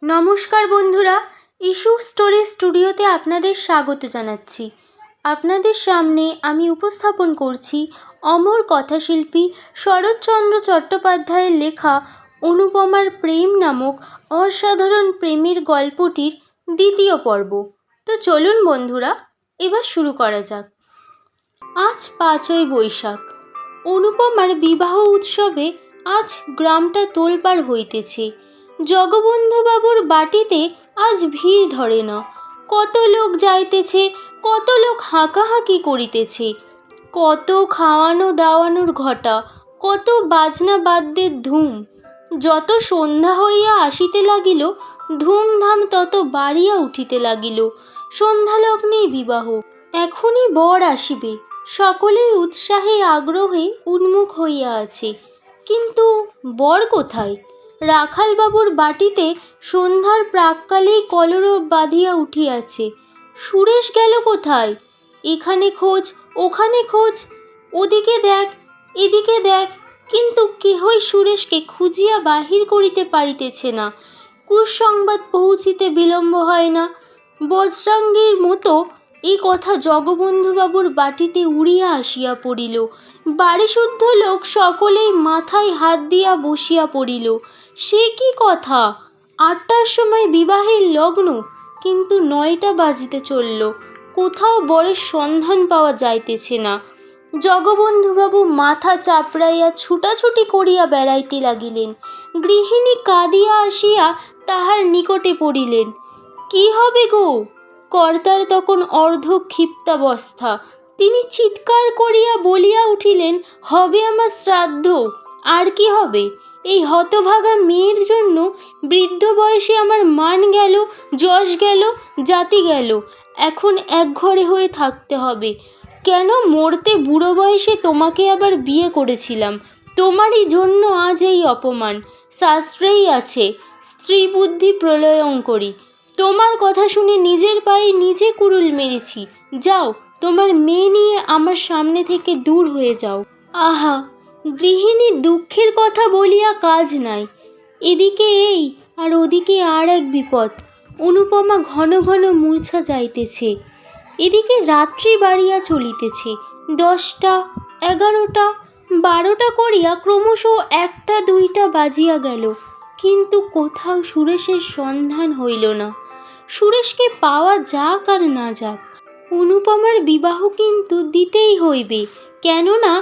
নমস্কার বন্ধুরা, issue story স্টুডিওতে আপনাদের স্বাগত জানাচ্ছি। আপনাদের সামনে আমি উপস্থাপন করছি অমর কথাশিল্পী শরৎচন্দ্র চট্টোপাধ্যায়ের লেখা অনুপমার প্রেম নামক অসাধারণ প্রেমের গল্পটির দ্বিতীয় পর্ব। তো চলুন বন্ধুরা, এবার শুরু করা যাক। আজ 5ই বৈশাখ। অনুপমার বিবাহ উৎসবে আজ গ্রামটা তোলপাড় হইতেছে। জগবন্ধুবাবুর বাটিতে আজ ভিড় ধরে না। কত লোক যাইতেছে, কত লোক হাঁকাহাঁকি করিতেছে, কত খাওয়ানো দাওয়ানোর ঘটা, কত বাজনা বাদ্যের ধুম। যত সন্ধ্যা হইয়া আসিতে লাগিল, ধুমধাম তত বাড়িয়া উঠিতে লাগিল। সন্ধ্যালগ্নেই বিবাহ, এখনই বর আসিবে। সকলেই উৎসাহে আগ্রহে উন্মুখ হইয়া আছে, কিন্তু বর কোথায়? রাখালবাবুর বাটিতে সন্ধ্যার প্রাক্কালেই কলরব বাঁধিয়া উঠিয়াছে। সুরেশ গেল কোথায়? এখানে খোঁজ, ওখানে খোঁজ, ওদিকে দেখ, এদিকে দেখ, কিন্তু কেহই সুরেশকে খুঁজিয়া বাহির করিতে পারিতেছে না। কুসংবাদ পৌঁছিতে বিলম্ব হয় না। বজ্রাঙ্গীর মতো এই কথা জগবন্ধুবাবুর বাটিতে উড়িয়া আসিয়া পড়িল। বাড়িশুদ্ধ লোক সকলেই মাথায় হাত দিয়া বসিয়া পড়িল। সে কি কথা! 8টার সময় বিবাহের লগ্ন, কিন্তু 9টা বাজিতে চলল। কোথাও বরের সন্ধান পাওয়া যাইতেছে না। জগবন্ধুবাবু মাথা চাপড়াইয়া ছুটাছুটি করিয়া বেড়াইতে লাগিলেন। গৃহিণী কাঁদিয়া আসিয়া তাহার নিকটে পড়িলেন। কি হবে গো? কর্তার তখন অর্ধক্ষিপ্তাবস্থা। তিনি চিৎকার করিয়া বলিয়া উঠিলেন, হবে আমার শ্রাদ্ধ। আর কি হবে? এই হতভাগা মেয়ের জন্য বৃদ্ধ বয়সে আমার মান গেল, যশ গেল, জাতি গেল। এখন একঘরে হয়ে থাকতে হবে। কেন মরতে বুড়ো বয়সে তোমাকে আবার বিয়ে করেছিলাম? তোমারই জন্য আজ এই অপমান। শাস্ত্রেই আছে, স্ত্রী বুদ্ধি প্রলয়ঙ্করী। তোমার কথা শুনে নিজের পায়ে নিজে কুড়ুল মেরেছি। যাও, তোমার মেয়ে নিয়ে আমার সামনে থেকে দূর হয়ে যাও। আহা, গৃহিণীর দুঃখের কথা বলিয়া কাজ নাই। এদিকে এই আর ওদিকে আর এক বিপদ। অনুপমা ঘন ঘন মূর্ছা যাইতেছে। এদিকে রাত্রি বাড়িয়া চলিতেছে। 10টা, 11টা, 12টা করিয়া ক্রমশ 1টা 2টা বাজিয়া গেল, কিন্তু কোথাও সুরেশের সন্ধান হইল না। সুরেশকে পাওয়া যাক আর না যাক, অনুপমার বিবাহ কিন্তু দিতেই হইবে। কেননা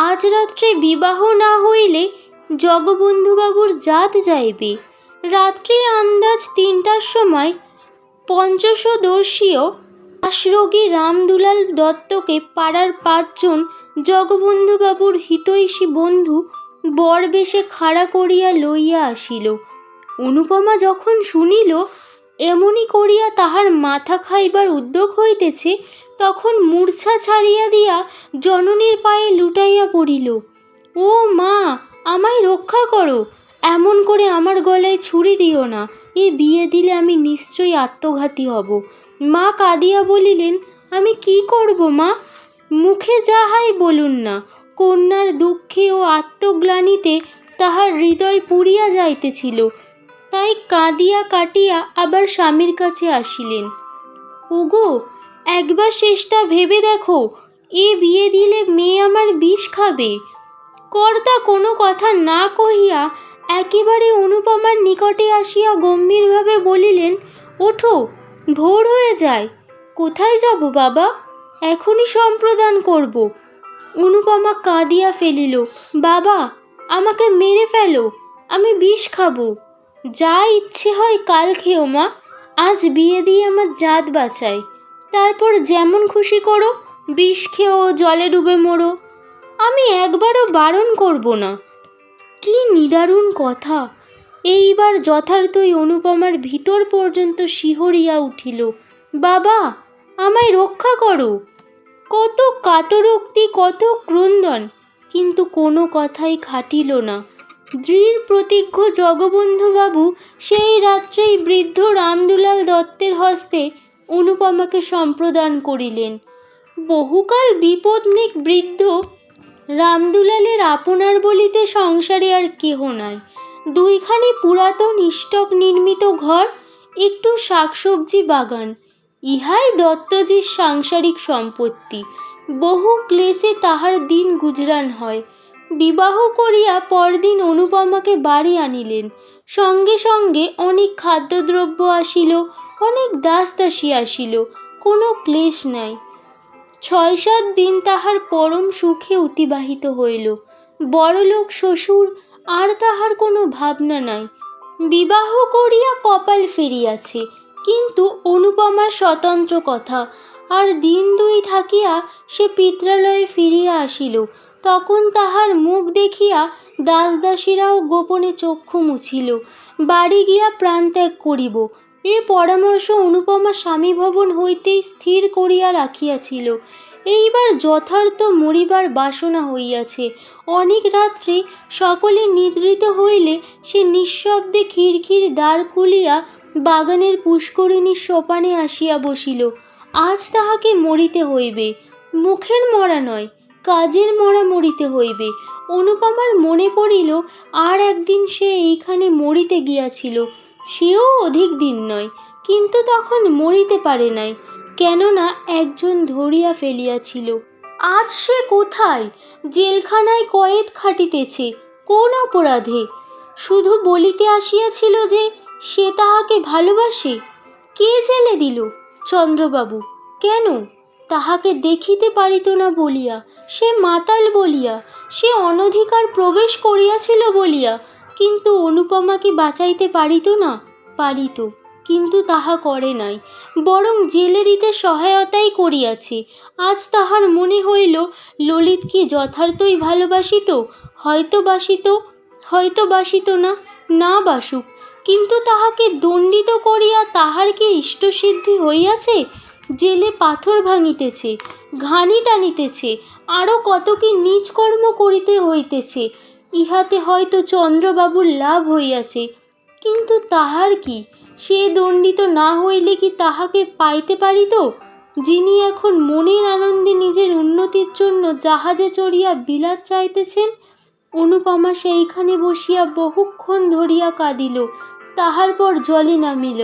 আজ রাত্রে বিবাহ না হইলে জগবন্ধুবাবুর জাত যাইবে। রাত্রি আন্দাজ 3টার সময় পঞ্চশদর্শীয় দাসরোগী রামদুলাল দত্তকে পাড়ার 5 জন জগবন্ধুবাবুর হিতৈষী বন্ধু বরবেশে খাড়া করিয়া লইয়া আসিল। অনুপমা যখন শুনিল এমনি করিয়া তাহার মাথা খাইবার উদ্যোগ হইতেছে, তখন মূর্ছা ছাড়িয়া দিয়া জননীর পায়ে লুটাইয়া পড়িল। ও মা, আমায় রক্ষা করো! এমন করে আমার গলায় ছুরি দিও না। এ বিয়ে দিলে আমি নিশ্চয়ই আত্মঘাতী হব। মা কাঁদিয়া বলিলেন, আমি কি করব মা? মুখে যাহাই বলুন না, কন্যার দুঃখে ও আত্মগ্লানিতে তাহার হৃদয় পুড়িয়া যাইতেছিল। তাই কাঁদিয়া কাটিয়া আবার স্বামীর কাছে আসিলেন। ওগো, একবার শেষটা ভেবে দেখো। এ বিয়ে দিলে মেয়ে আমার বিষ খাবে। কর্তা কোনো কথা না কহিয়া একেবারে অনুপমার নিকটে আসিয়া গম্ভীরভাবে বলিলেন, ওঠো, ভোর হয়ে যায়। কোথায় যাব বাবা? এখনই সম্প্রদান করব। অনুপমা কাঁদিয়া ফেলিল, বাবা, আমাকে মেরে ফেলো, আমি বিষ খাবো। যা ইচ্ছে হয় কাল খেও মা, আজ বিয়ে দিয়ে আমার জাত বাঁচাই। তারপর যেমন খুশি করো, বিষ খেও, জলে ডুবে মরো, আমি একবারও বারণ করব না। কি নিদারুণ কথা! এইবার যথার্থই অনুপমার ভিতর পর্যন্ত শিহরিয়া উঠিল। বাবা, আমায় রক্ষা করো! কত কাতরোক্তি, কত ক্রন্দন, কিন্তু কোনো কথাই খাটিল না। দৃঢ় প্রতিজ্ঞ জগবন্ধুবাবু সেই রাত্রেই বৃদ্ধ রামদুলাল দত্তের হস্তে অনুপমাকে সম্প্রদান করিলেন। বহুকাল বিপদনিক বৃদ্ধ রামদুলালের আপনার বলিতে সংসারে আর কেহ নাই। দুইখানি পুরাতন স্টক নির্মিত ঘর, একটু শাকসবজি বাগান, ইহাই দত্তজির সাংসারিক সম্পত্তি। বহু ক্লেশে তাহার দিন গুজরান হয়। বিবাহ করিয়া পরদিন অনুপমাকে বাড়ি আনিলেন। সঙ্গে সঙ্গে অনেক খাদ্যদ্রব্য আসিল, অনেক দাসদাসী আসিল, কোনো ক্লেশ নাই। ৬-৭ দিন তাহার পরম সুখে অতিবাহিত হইল। বড়লোক শ্বশুর, আর তাহার কোনো ভাবনা নাই। বিবাহ করিয়া কপাল ফিরিয়াছে, কিন্তু অনুপমার স্বতন্ত্র কথা। আর দিন ২ থাকিয়া সে পিত্রালয়ে ফিরিয়া আসিল। তখন তাহার মুখ দেখিয়া দাসদাসীরাও গোপনে চক্ষু মুছিল। বাড়ি গিয়া প্রাণত্যাগ করিব, এ পরামর্শ অনুপমা স্বামী ভবন হইতেই স্থির করিয়া রাখিয়াছিল। এইবার যথার্থ মরিবার বাসনা হইয়াছে। অনেক রাত্রে সকলে নিদ্রিত হইলে সে নিঃশব্দে খিড়কির দ্বার খুলিয়া বাগানের পুষ্করিণীর সোপানে আসিয়া বসিল। আজ তাহাকে মরিতে হইবে, মুখের মরা নয়, কাজের মরা মরিতে হইবে। অনুপমার মনে পড়িল আর একদিন সে এইখানে মরিতে গিয়াছিল, সেও অধিক দিন নয়, কিন্তু তখন মরিতে পারে নাই, কেননা একজন ধরিয়া ফেলিয়াছিল। আজ সে কোথায়? জেলখানায় কয়েদ খাটিতেছে। কোন অপরাধে? শুধু বলিতে আসিয়াছিল যে সে তাহাকে ভালোবাসে। কে জেলে দিল? চন্দ্রবাবু। কেন? তাহাকে দেখিতে পারিত না বলিয়া, সে মাতাল বলিয়া, সে অনধিকার প্রবেশ করিয়াছিল বলিয়া। কিন্তু অনুপমা কি বাঁচাইতে পারিত না? পারিত, কিন্তু তাহা করে নাই, বরং জেলে দিতে সহায়তাই করিয়াছে। আজ তাহার মনে হইল ললিত কি যথার্থই ভালোবাসিত? হয়তো বাসিত, হয়তো বাসিত না, না বাসুক, কিন্তু তাহাকে দণ্ডিত করিয়া তাহার কি ইষ্টসিদ্ধি হইয়াছে? জেলে পাথর ভাঙিতেছে, ঘানি টানিতেছে, আরও কত কি নীচ কর্ম করিতে হইতেছে। ইহাতে হয়তো চন্দ্রবাবুর লাভ হইয়াছে, কিন্তু তাহার কি? সে দণ্ডিত না হইলে কি তাহাকে পাইতে পারিত, যিনি এখন মনের আনন্দে নিজের উন্নতির জন্য জাহাজে চড়িয়া বিলাত চাইতেছেন? অনুপমা সেইখানে বসিয়া বহুক্ষণ ধরিয়া কাঁদিল। তাহার পর জলে নামিল।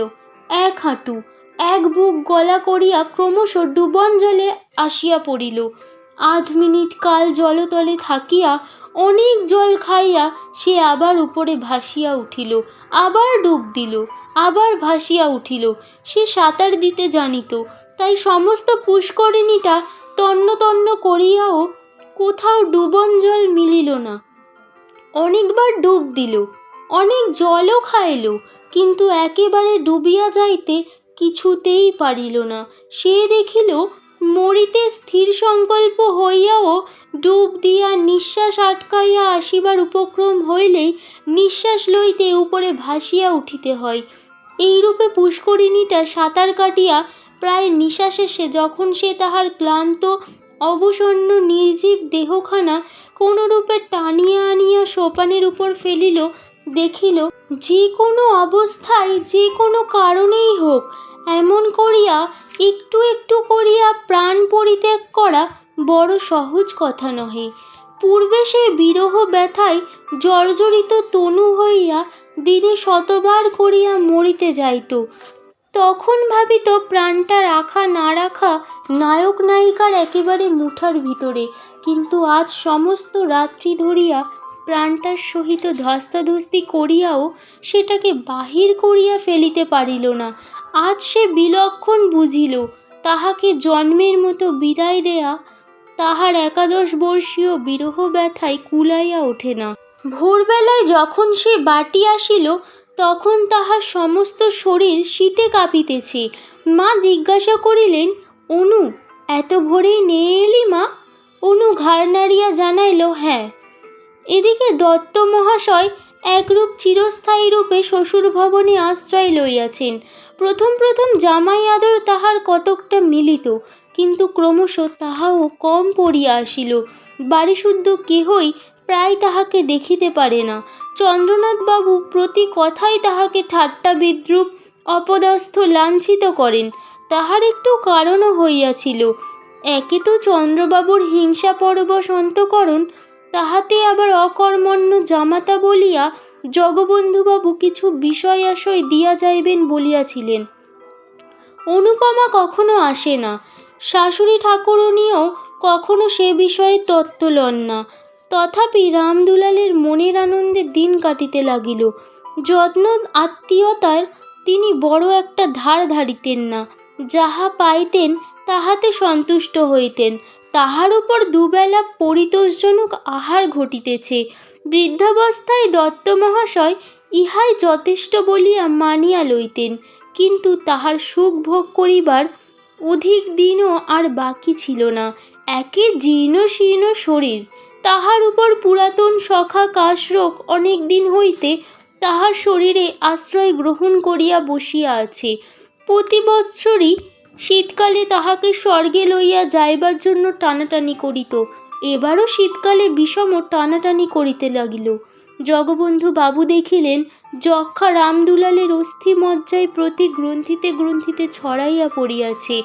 এক হাঁটু, এক বুক গলা করিয়া ক্রমশ ডুবন জলে আসিয়া পড়িল। আধ মিনিট কাল জলতলে থাকিয়া অনেক জল খাইয়া সে আবার উপরে ভাসিয়া উঠিল, আবার ডুব দিল, আবার ভাসিয়া উঠিল। সে সাঁতার দিতে জানিত, তাই সমস্ত পুষ্করিণীটা তন্ন তন্ন করিয়াও কোথাও ডুবন জল মিলিল না। অনেকবার ডুব দিল, অনেক জলও খাইল, কিন্তু একেবারে ডুবিয়া যাইতে কিছুতেই পারিল না। সে দেখিল মরিতে স্থির সংকল্প হইয়াও ডুব দিয়া নিঃশ্বাস আটকাইয়া আসিবার উপক্রম হইলেই নিঃশ্বাস লইতে উপরে ভাসিয়া উঠিতে হয়। এইরূপে পুষ্করিণীটা সাঁতার কাটিয়া প্রায় নিঃশ্বাসে যখন সে তাহার ক্লান্ত অবসন্ন নির্জীব দেহখানা কোনরূপে টানিয়া আনিয়া সোপানের উপর ফেলিল, দেখিল যে কোনো অবস্থায়, যে কোনো কারণেই হোক, এমন করিয়া একটু একটু করিয়া প্রাণ পরিত্যাগ করা বড় সহজ কথা নহে। পূর্বে সে বিরহ ব্যথায় জর্জরিত তনু হইয়া দিনে শতবার করিয়া মরিতে যাইত। তখন ভাবিত প্রাণটা রাখা না রাখা নায়ক নায়িকার একেবারে মুঠার ভিতরে, কিন্তু আজ সমস্ত রাত্রি ধরিয়া প্রাণটার সহিত ধস্তাধস্তি করিয়াও সেটাকে বাহির করিয়া ফেলিতে পারিল না। আজ সে বিলক্ষণ বুঝিল তাহাকে জন্মের মতো বিদায় দেয়া তাহার 11 বর্ষীয় বিরহ ব্যথায় কুলাইয়া ওঠে না। ভোরবেলায় যখন সে বাটি আসিল, তখন তাহার সমস্ত শরীর শীতে কাঁপিতেছে। মা জিজ্ঞাসা করিলেন, অনু, এত ভোরেই নিয়ে এলি মা? অনু ঘাড় নাড়িয়া জানাইল, হ্যাঁ। এদিকে দত্ত মহাশয় একরূপ চিরস্থায়ী রূপে শ্বশুর ভবনে আশ্রয় লইয়াছেন। প্রথম প্রথম জামাই আদর তাহার কতকটা মিলিত, কিন্তু ক্রমশ তাহাও কম পড়িয়া আসিল। বাড়িশুদ্ধ কেহই প্রায় তাহাকে দেখিতে পারে না। চন্দ্রনাথবাবু প্রতি কথাই তাহাকে ঠাট্টা বিদ্রূপ অপদস্থ লাঞ্ছিত করেন। তাহার একটু কারণও হইয়াছিল। একে তো চন্দ্রবাবুর হিংসা পরবশ অন্তঃকরণ, তাহাতে আবার অকর্মণ্য জামাতা বলিয়া জগবন্ধুবাবু কিছু বিষয় আশয় দিয়া যাইবেন বলিয়াছিলেন। অনুপমা কখনো আসে না, শাশুড়ি ঠাকুরুনিও কখনো সে বিষয়ে তত্ত্ব লন না। তথাপি রামদুলালের মনের আনন্দে দিন কাটিতে লাগিল। যত্ন আত্মীয়তার তিনি বড় একটা ধার ধারিতেন না। যাহা পাইতেন তাহাতে সন্তুষ্ট হইতেন। তাহার উপর দুবেলা পরিতোষজনক আহার ঘটিতেছে। বৃদ্ধাবস্থায় দত্ত মহাশয় ইহাই যথেষ্ট বলিয়া মানিয়া লইতেন। কিন্তু তাহার সুখ ভোগ করিবার অধিক দিনও আর বাকি ছিল না। একে জীর্ণ শীর্ণ শরীর, তাহার উপর পুরাতন সখা কাশরোগ অনেক দিন হইতে তাহার শরীরে আশ্রয় গ্রহণ করিয়া বসিয়া আছে। প্রতি বৎসরই শীতকালে তাহাকে স্বর্গে লইয়া যাইবার জন্য টানাটানি করিত। এবারও শীতকালে বিষম টানাটানি করিতে লাগিল। জগবন্ধু বাবু দেখিলেন যক্ষা রামদুলালের অস্থি মজ্জায় প্রতি গ্রন্থিতে গ্রন্থিতে ছড়াইয়া পড়িয়াছে।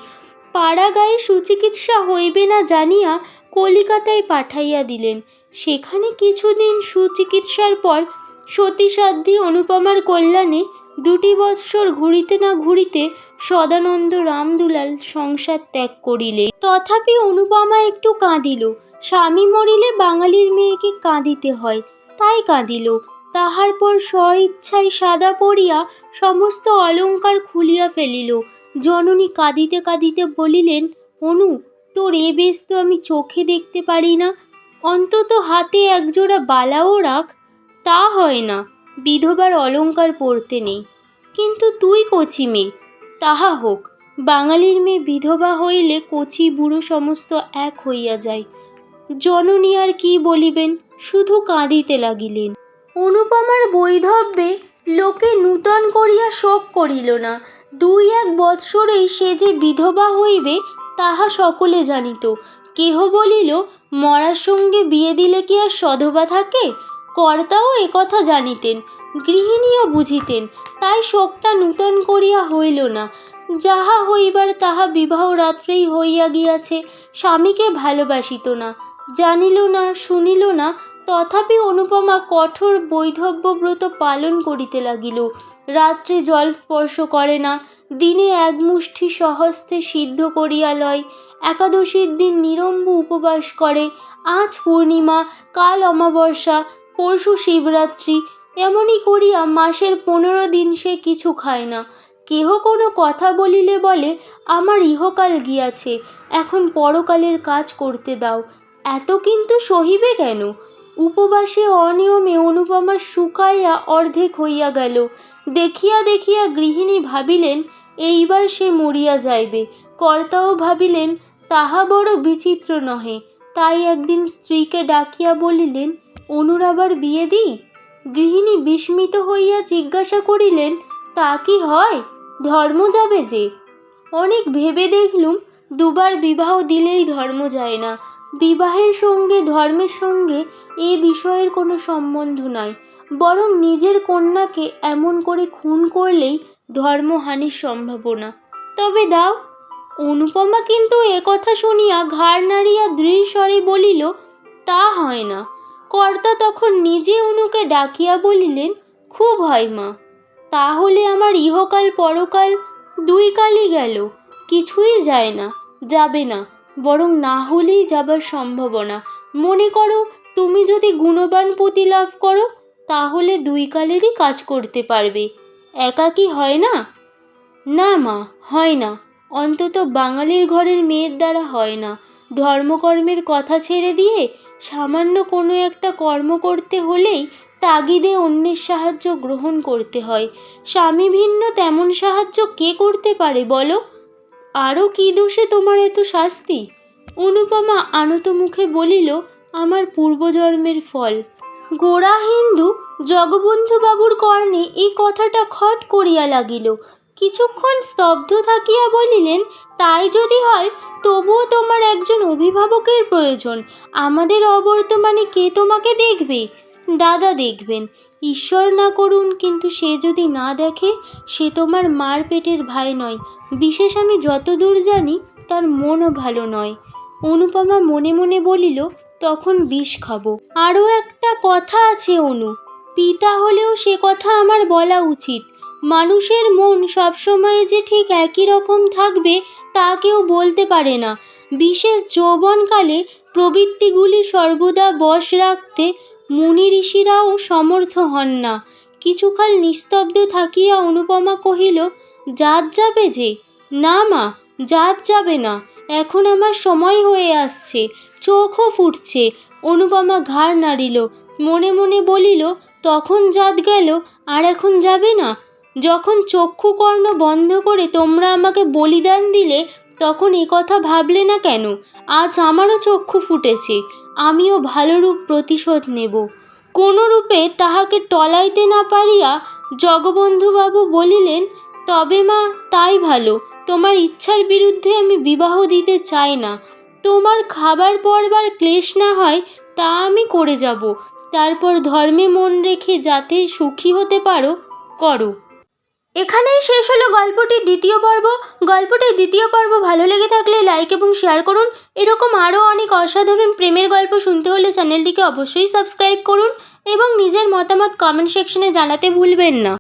পাড়া গায়ে সুচিকিৎসা হইবে না জানিয়া কলিকাতায় পাঠাইয়া দিলেন। সেখানে কিছুদিন সুচিকিৎসার পর সতীসাধ্যী অনুপমার কল্যাণে 2 বৎসর ঘুরিতে না ঘুরিতে সদানন্দ রামদুলাল সংসার ত্যাগ করিলে। তথাপি অনুপমা একটু কাঁদিল। স্বামী মরিলে বাঙালির মেয়েকে কাঁদিতে হয়, তাই কাঁদিল। তাহার পর স্বইচ্ছায় সাদা পড়িয়া সমস্ত অলঙ্কার খুলিয়া ফেলিল। জননী কাঁদিতে কাঁদিতে বলিলেন, অনু, তোর এ বেশ তো আমি চোখে দেখতে পারি না, অন্তত হাতে একজোড়া বালাও রাখ। তা হয় না, বিধবার অলঙ্কার পরতে নেই। কিন্তু তুই কচি মেয়ে। তাহা হোক, বাঙালির মেয়ে বিধবা হইলে কচি বুড়ো সমস্ত এক হইয়া যায়। জননী আর কি বলিবেন, শুধু কাঁদিতে লাগিলেন। অনুপমার বৈধব্যে লোকে নূতন করিয়া শোক করিল না। 2-1 বৎসরেই সে যে বিধবা হইবে তাহা সকলে জানিত। কেহ বলিল, মরার সঙ্গে বিয়ে দিলে কি আর সধবা থাকে? কর্তাও একথা জানিতেন, গৃহিণীও বুঝিতেন, তাই শোকটা নূতন করিয়া হইল না। যাহা হইবার তাহা বিবাহ রাত্রেই হইয়া গিয়াছে। স্বামীকে ভালোবাসিত না, জানিল না, শুনিল না। তথাপি অনুপমা কঠোর বৈধব্যব্রত পালন করিতে লাগিল। রাত্রে জল স্পর্শ করে না, দিনে 1 মুষ্টি স্বহস্তে সিদ্ধ করিয়া লয়। একাদশীর দিন নিরম্ব উপবাস করে। আজ পূর্ণিমা, কাল অমাবস্যা, পরশু শিবরাত্রি, এমনি করিয়া মাসের 15 দিন সে কিছু খায় না। কেহ কোনো কথা বলিলে বলে, আমার ইহকাল গিয়াছে, এখন পরকালের কাজ করতে দাও। এত কিন্তু সহিবে কেন? উপবাসে অনিয়মে অনুপমা শুকাইয়া অর্ধেক হইয়া গেল। দেখিয়া দেখিয়া গৃহিণী ভাবিলেন এইবার সে মরিয়া যাইবে। কর্তাও ভাবিলেন তাহা বড় বিচিত্র নহে। তাই একদিন স্ত্রীকে ডাকিয়া বলিলেন, অনুর আবার বিয়ে দিই? গৃহিণী বিস্মিত হইয়া জিজ্ঞাসা করিলেন, তা কি হয়? ধর্ম যাবে যে। অনেক ভেবে দেখলুম 2 বার বিবাহ দিলেই ধর্ম যায় না। বিবাহের সঙ্গে ধর্মের সঙ্গে এ বিষয়ের কোনো সম্বন্ধ নাই, বরং নিজের কন্যাকে এমন করে খুন করলেই ধর্মহানির সম্ভাবনা। তবে দাও। অনুপমা কিন্তু একথা শুনিয়া ঘাড় নাড়িয়া দৃঢ় স্বরে বলিল, তা হয় না। কর্তা তখন নিজে অনুকে ডাকিয়া বলিলেন, খুব হয় মা। তাহলে আমার ইহকাল পরকাল 2 কালই গেল। কিছুই যায় না, যাবে না, বরং না হলেই যাবার সম্ভাবনা। মনে করো তুমি যদি গুণবান পতি লাভ করো, তাহলে 2 কালেরই কাজ করতে পারবে। একা কি হয় না? না মা, হয় না। অন্তত বাঙালির ঘরের মেয়ের দ্বারা হয় না। ধর্মকর্মের কথা ছেড়ে দিয়ে সামান্য কোনো একটা কর্ম করতে হলেই তাগিদে অন্যের সাহায্য গ্রহণ করতে হয়। স্বামী ভিন্ন তেমন সাহায্য কে করতে পারে বলো? আরও কি দোষে তোমার এত শাস্তি? অনুপমা আনত মুখে বলিল, আমার পূর্বজন্মের ফল। গোড়া হিন্দু জগবন্ধুবাবুর কর্ণে এই কথাটা খট করিয়া লাগিল। কিছুক্ষণ স্তব্ধ থাকিয়া বলিলেন, তাই যদি হয় তবুও তোমার একজন অভিভাবকের প্রয়োজন। আমাদের অবর্তমানে কে তোমাকে দেখবে? দাদা দেখবেন। ঈশ্বর না করুন, কিন্তু সে যদি না দেখে, সে তোমার মার পেটের ভাই নয়। বিশেষ আমি যতদূর জানি তার মনও ভালো নয়। অনুপমা মনে মনে বলিল, তখন বিষ খাবো। আরও একটা কথা আছে অনু, পিতা হলেও সে কথা আমার বলা উচিত। মানুষের মন সবসময় যে ঠিক একই রকম থাকবে তা কেউ বলতে পারে না। বিশেষ যৌবনকালে প্রবৃত্তিগুলি সর্বদা বশ রাখতে মুনি ঋষিরাও সমর্থ হন না। কিছুকাল নিস্তব্ধ থাকিয়া অনুপমা কহিল, জাত যাবে যে? না মা, জাত যাবে না, এখন আমার সময় হয়ে আসছে, চোখও ফুটছে। অনুপমা ঘাড় নাড়িল, মনে মনে বলিল, তখন জাত গেল, আর এখন যাবে না? যখন চক্ষু কর্ণ বন্ধ করে তোমরা আমাকে বলিদান দিলে তখন এ কথা ভাবলে না কেন? আজ আমারও চক্ষু ফুটেছে, আমিও ভালোরূপ প্রতিশোধ নেব। কোনো রূপে তাহাকে টলাইতে না পারিয়া জগবন্ধুবাবু বলিলেন, তবে মা তাই ভালো, তোমার ইচ্ছার বিরুদ্ধে আমি বিবাহ দিতে চাই না। তোমার খাবার পরবার ক্লেশ না হয় তা আমি করে যাব, তারপর ধর্মে মন রেখে যাতে সুখী হতে পারো করো। এখানেই শেষ হলো গল্পটির দ্বিতীয় পর্ব। গল্পটির দ্বিতীয় পর্ব ভালো লেগে থাকলে লাইক এবং শেয়ার করুন। এরকম আরও অনেক অসাধারণ প্রেমের গল্প শুনতে হলে চ্যানেলটিকে অবশ্যই সাবস্ক্রাইব করুন এবং নিজের মতামত কমেন্ট সেকশনে জানাতে ভুলবেন না।